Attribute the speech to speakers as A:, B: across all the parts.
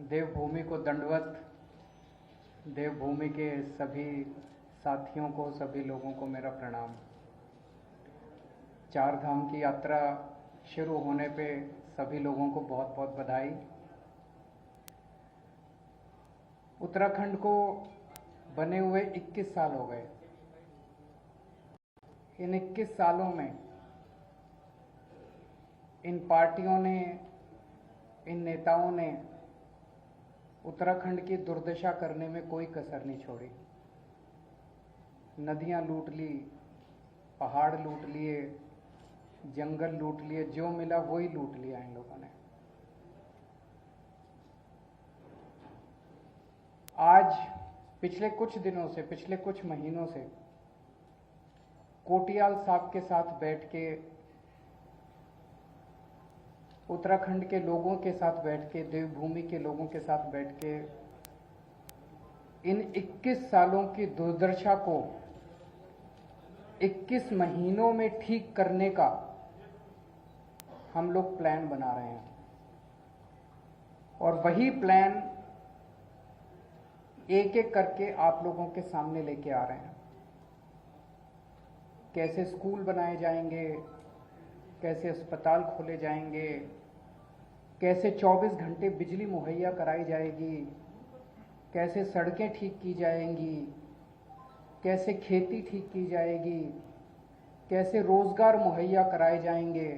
A: देवभूमि को दंडवत। देवभूमि के सभी साथियों को, सभी लोगों को मेरा प्रणाम। चार धाम की यात्रा शुरू होने पे सभी लोगों को बहुत बहुत बधाई। उत्तराखंड को बने हुए 21 साल हो गए। इन 21 सालों में इन पार्टियों ने, इन नेताओं ने उत्तराखंड की दुर्दशा करने में कोई कसर नहीं छोड़ी। नदियां लूट ली, पहाड़ लूट लिए, जंगल लूट लिए, जो मिला वही लूट लिया इन लोगों ने। आज पिछले कुछ दिनों से, पिछले कुछ महीनों से कोटियाल साहब के साथ बैठ के, उत्तराखंड के लोगों के साथ बैठ के, देवभूमि के लोगों के साथ बैठ के इन 21 सालों की दुर्दशा को 21 महीनों में ठीक करने का हम लोग प्लान बना रहे हैं। और वही प्लान एक एक करके आप लोगों के सामने लेके आ रहे हैं। कैसे स्कूल बनाए जाएंगे, कैसे अस्पताल खोले जाएंगे, कैसे 24 घंटे बिजली मुहैया कराई जाएगी, कैसे सड़कें ठीक की जाएंगी, कैसे खेती ठीक की जाएगी, कैसे रोजगार मुहैया कराए जाएंगे।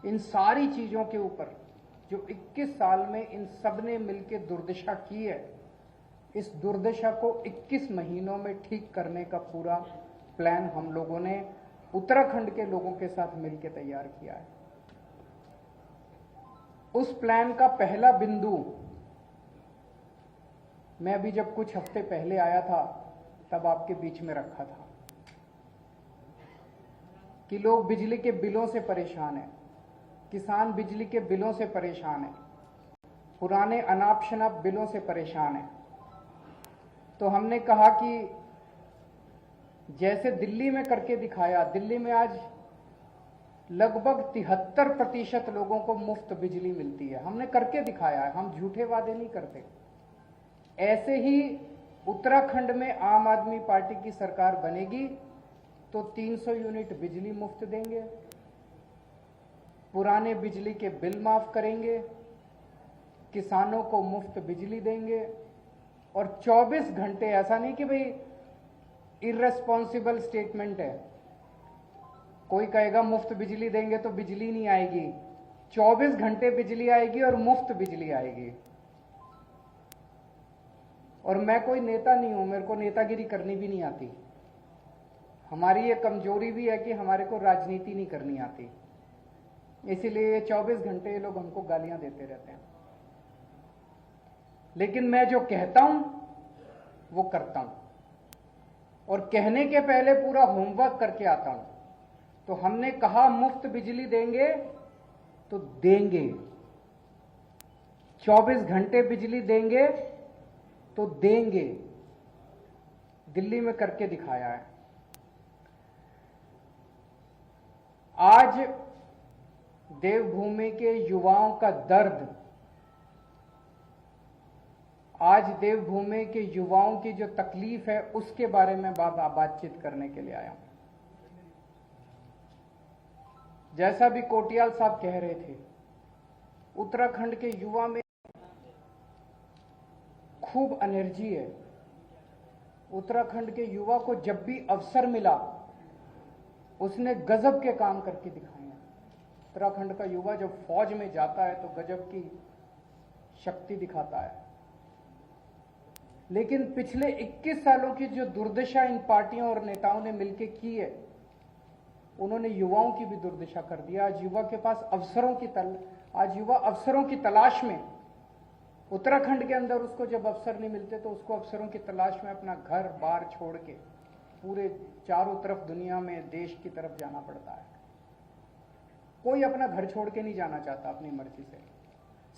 A: इन सारी चीजों के ऊपर जो 21 साल में इन सब ने मिलकर दुर्दशा की है, इस दुर्दशा को 21 महीनों में ठीक करने का पूरा प्लान हम लोगों ने उत्तराखंड के लोगों के साथ मिलकर तैयार किया है। उस प्लान का पहला बिंदु मैं अभी जब कुछ हफ्ते पहले आया था तब आपके बीच में रखा था कि लोग बिजली के बिलों से परेशान हैं, किसान बिजली के बिलों से परेशान हैं, पुराने अनाप शनाप बिलों से परेशान हैं। तो हमने कहा कि जैसे दिल्ली में करके दिखाया, दिल्ली में आज लगभग 73% लोगों को मुफ्त बिजली मिलती है। हमने करके दिखाया है, हम झूठे वादे नहीं करते। ऐसे ही उत्तराखंड में आम आदमी पार्टी की सरकार बनेगी तो 300 यूनिट बिजली मुफ्त देंगे, पुराने बिजली के बिल माफ करेंगे, किसानों को मुफ्त बिजली देंगे और 24 घंटे, ऐसा नहीं कि भाई इर्रेस्पॉन्सिबल स्टेटमेंट है, कोई कहेगा मुफ्त बिजली देंगे तो बिजली नहीं आएगी। 24 घंटे बिजली आएगी और मुफ्त बिजली आएगी। और मैं कोई नेता नहीं हूं, मेरे को नेतागिरी करनी भी नहीं आती। हमारी ये कमजोरी भी है कि हमारे को राजनीति नहीं करनी आती, इसीलिए 24 घंटे ये लोग हमको गालियां देते रहते हैं। लेकिन मैं जो कहता हूं वो करता हूं और कहने के पहले पूरा होमवर्क करके आता हूं। तो हमने कहा मुफ्त बिजली देंगे तो देंगे, 24 घंटे बिजली देंगे तो देंगे। दिल्ली में करके दिखाया है। आज देवभूमि के युवाओं का दर्द, आज देवभूमि के युवाओं की जो तकलीफ है उसके बारे में बातचीत करने के लिए आया हूं। जैसा भी कोटियाल साहब कह रहे थे, उत्तराखंड के युवा में खूब एनर्जी है। उत्तराखंड के युवा को जब भी अवसर मिला उसने गजब के काम करके दिखाए हैं। उत्तराखंड का युवा जब फौज में जाता है तो गजब की शक्ति दिखाता है। लेकिन पिछले 21 सालों की जो दुर्दशा इन पार्टियों और नेताओं ने मिलकर की है, उन्होंने युवाओं की भी दुर्दशा कर दिया। आज युवा के पास आज युवा अवसरों की तलाश में, उत्तराखंड के अंदर उसको जब अवसर नहीं मिलते तो उसको अवसरों की तलाश में अपना घर बार छोड़ के पूरे चारों तरफ दुनिया में देश की तरफ जाना पड़ता है। कोई अपना घर छोड़ के नहीं जाना चाहता अपनी मर्जी से।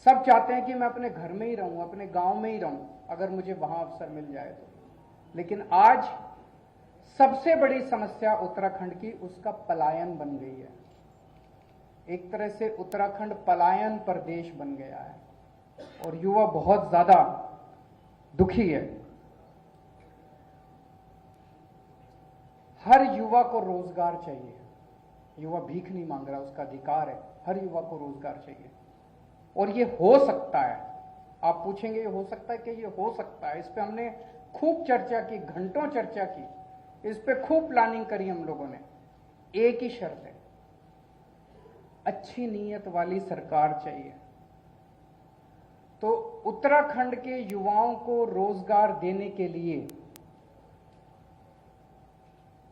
A: सब चाहते हैं कि मैं अपने घर में ही रहूं, अपने गांव में ही रहूं, अगर मुझे वहां अवसर मिल जाए तो। लेकिन आज सबसे बड़ी समस्या उत्तराखंड की उसका पलायन बन गई है। एक तरह से उत्तराखंड पलायन प्रदेश बन गया है। और युवा बहुत ज्यादा दुखी है। हर युवा को रोजगार चाहिए। युवा भीख नहीं मांग रहा, उसका अधिकार है। हर युवा को रोजगार चाहिए और ये हो सकता है। आप पूछेंगे ये हो सकता है कि ये हो सकता है। इस पे हमने खूब चर्चा की, घंटों चर्चा की, इस पे खूब प्लानिंग करी हम लोगों ने। एक ही शर्त है, अच्छी नीयत वाली सरकार चाहिए। तो उत्तराखंड के युवाओं को रोजगार देने के लिए,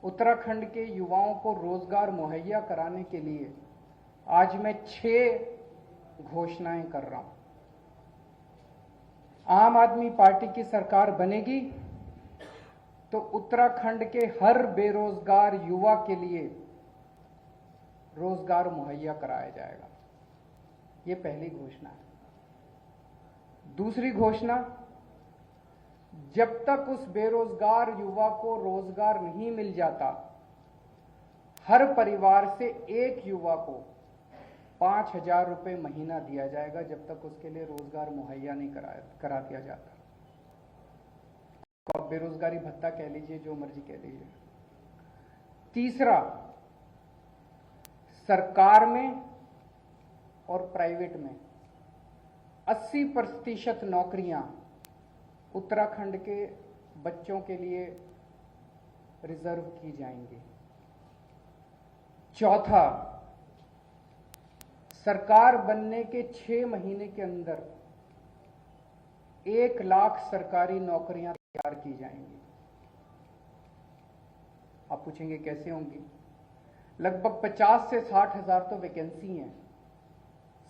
A: उत्तराखंड के युवाओं को रोजगार मुहैया कराने के लिए आज मैं 6 घोषणाएं कर रहा हूं। आम आदमी पार्टी की सरकार बनेगी तो उत्तराखंड के हर बेरोजगार युवा के लिए रोजगार मुहैया कराया जाएगा। यह पहली घोषणा है। दूसरी घोषणा, जब तक उस बेरोजगार युवा को रोजगार नहीं मिल जाता, हर परिवार से एक युवा को 5,000 रुपए महीना दिया जाएगा, जब तक उसके लिए रोजगार मुहैया नहीं करा दिया जाता। तो बेरोजगारी भत्ता कह लीजिए, जो मर्जी कह लीजिए। तीसरा, सरकार में और प्राइवेट में 80% नौकरियां उत्तराखंड के बच्चों के लिए रिजर्व की जाएंगी। चौथा, सरकार बनने के 6 महीने के अंदर 1 लाख सरकारी नौकरियां तैयार की जाएंगी। आप पूछेंगे कैसे होंगी? लगभग 50 से 60 हजार तो वैकेंसी हैं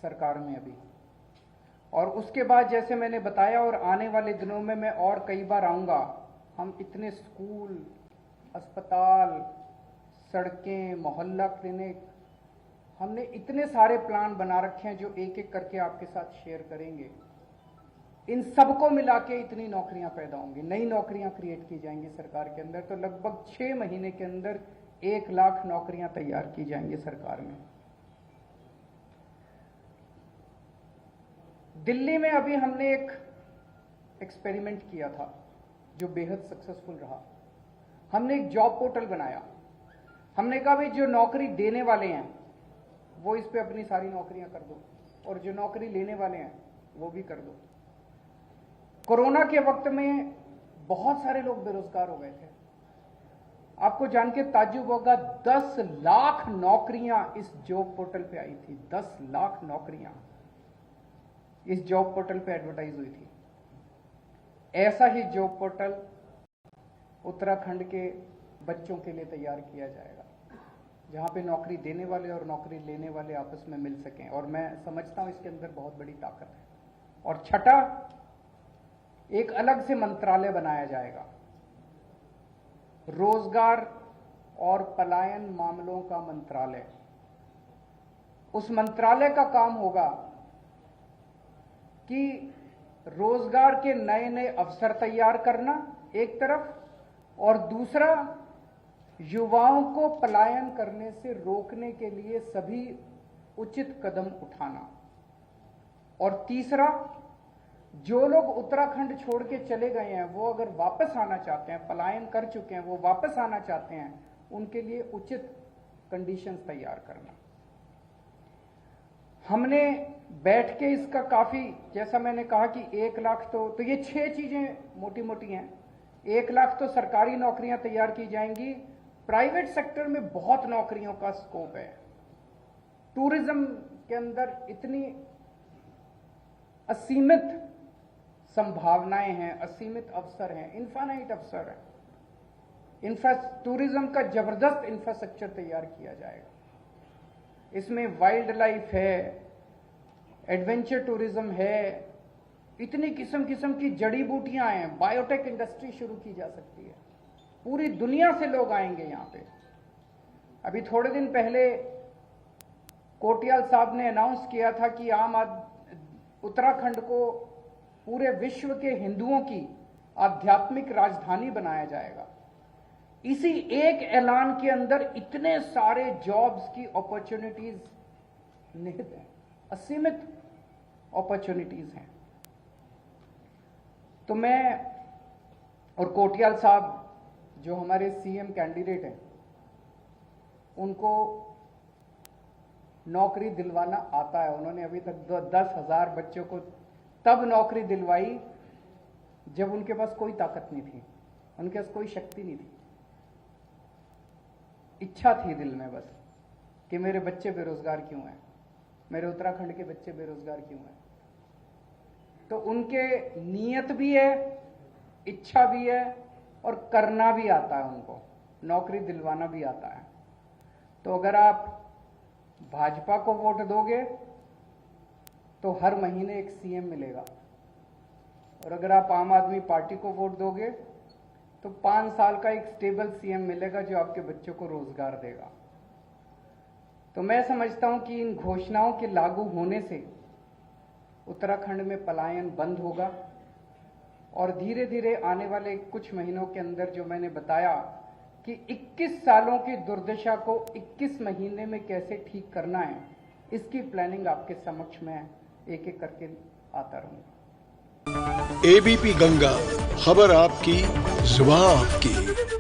A: सरकार में अभी। और उसके बाद जैसे मैंने बताया, और आने वाले दिनों में मैं और कई बार आऊंगा, हम इतने स्कूल, अस्पताल, सड़कें, मोहल्ला क्लिनिक, हमने इतने सारे प्लान बना रखे हैं जो एक एक करके आपके साथ शेयर करेंगे। इन सबको मिला के इतनी नौकरियां पैदा होंगी, नई नौकरियां क्रिएट की जाएंगी सरकार के अंदर। तो लगभग 6 महीने के अंदर 1 लाख नौकरियां तैयार की जाएंगी सरकार में। दिल्ली में अभी हमने एक एक्सपेरिमेंट किया था जो बेहद सक्सेसफुल रहा। हमने एक जॉब पोर्टल बनाया। हमने कहा भाई जो नौकरी देने वाले हैं वो इस पे अपनी सारी नौकरियां कर दो, और जो नौकरी लेने वाले हैं वो भी कर दो। कोरोना के वक्त में बहुत सारे लोग बेरोजगार हो गए थे। आपको जान के ताज्जुब होगा, 10 लाख नौकरियां इस जॉब पोर्टल पे आई थी। 10 लाख नौकरियां इस जॉब पोर्टल पे एडवर्टाइज हुई थी। ऐसा ही जॉब पोर्टल उत्तराखंड के बच्चों के लिए तैयार किया जाएगा, जहां पे नौकरी देने वाले और नौकरी लेने वाले आपस में मिल सकें। और मैं समझता हूं इसके अंदर बहुत बड़ी ताकत है। और छठा, एक अलग से मंत्रालय बनाया जाएगा, रोजगार और पलायन मामलों का मंत्रालय। उस मंत्रालय का काम होगा कि रोजगार के नए नए अवसर तैयार करना एक तरफ, और दूसरा युवाओं को पलायन करने से रोकने के लिए सभी उचित कदम उठाना। और तीसरा, जो लोग उत्तराखंड छोड़ के चले गए हैं वो अगर वापस आना चाहते हैं, पलायन कर चुके हैं, वो वापस आना चाहते हैं, उनके लिए उचित कंडीशंस तैयार करना। हमने बैठ के इसका काफी, जैसा मैंने कहा कि 1 लाख तो ये 6 चीजें मोटी मोटी हैं। 1 लाख तो सरकारी नौकरियां तैयार की जाएंगी। प्राइवेट सेक्टर में बहुत नौकरियों का स्कोप है। टूरिज्म के अंदर इतनी असीमित संभावनाएं हैं, असीमित अवसर हैं, इनफाइनाइट अवसर हैं। टूरिज्म का जबरदस्त इंफ्रास्ट्रक्चर तैयार किया जाएगा। इसमें वाइल्ड लाइफ है, एडवेंचर टूरिज्म है, इतनी किस्म किस्म की जड़ी बूटियां हैं, बायोटेक इंडस्ट्री शुरू की जा सकती है। पूरी दुनिया से लोग आएंगे यहां पे। अभी थोड़े दिन पहले कोटियाल साहब ने अनाउंस किया था कि उत्तराखंड को पूरे विश्व के हिंदुओं की आध्यात्मिक राजधानी बनाया जाएगा। इसी एक ऐलान के अंदर इतने सारे जॉब्स की अपॉर्चुनिटीज निहित हैं, असीमित अपॉर्चुनिटीज हैं। तो मैं और कोटियाल साहब जो हमारे सीएम कैंडिडेट हैं, उनको नौकरी दिलवाना आता है। उन्होंने अभी तक 10,000 बच्चों को तब नौकरी दिलवाई जब उनके पास कोई ताकत नहीं थी, उनके पास कोई शक्ति नहीं थी। इच्छा थी दिल में बस कि मेरे बच्चे बेरोजगार क्यों हैं, मेरे उत्तराखंड के बच्चे बेरोजगार क्यों हैं। तो उनके नीयत भी है, इच्छा भी है और करना भी आता है, उनको नौकरी दिलवाना भी आता है। तो अगर आप भाजपा को वोट दोगे तो हर महीने एक सीएम मिलेगा, और अगर आप आम आदमी पार्टी को वोट दोगे तो 5 साल का एक स्टेबल सीएम मिलेगा जो आपके बच्चों को रोजगार देगा। तो मैं समझता हूं कि इन घोषणाओं के लागू होने से उत्तराखंड में पलायन बंद होगा, और धीरे धीरे आने वाले कुछ महीनों के अंदर जो मैंने बताया कि 21 सालों की दुर्दशा को 21 महीने में कैसे ठीक करना है, इसकी प्लानिंग आपके समक्ष में एक एक करके आता रहूंगा।
B: एबीपी गंगा, खबर आपकी, जुबान आपकी।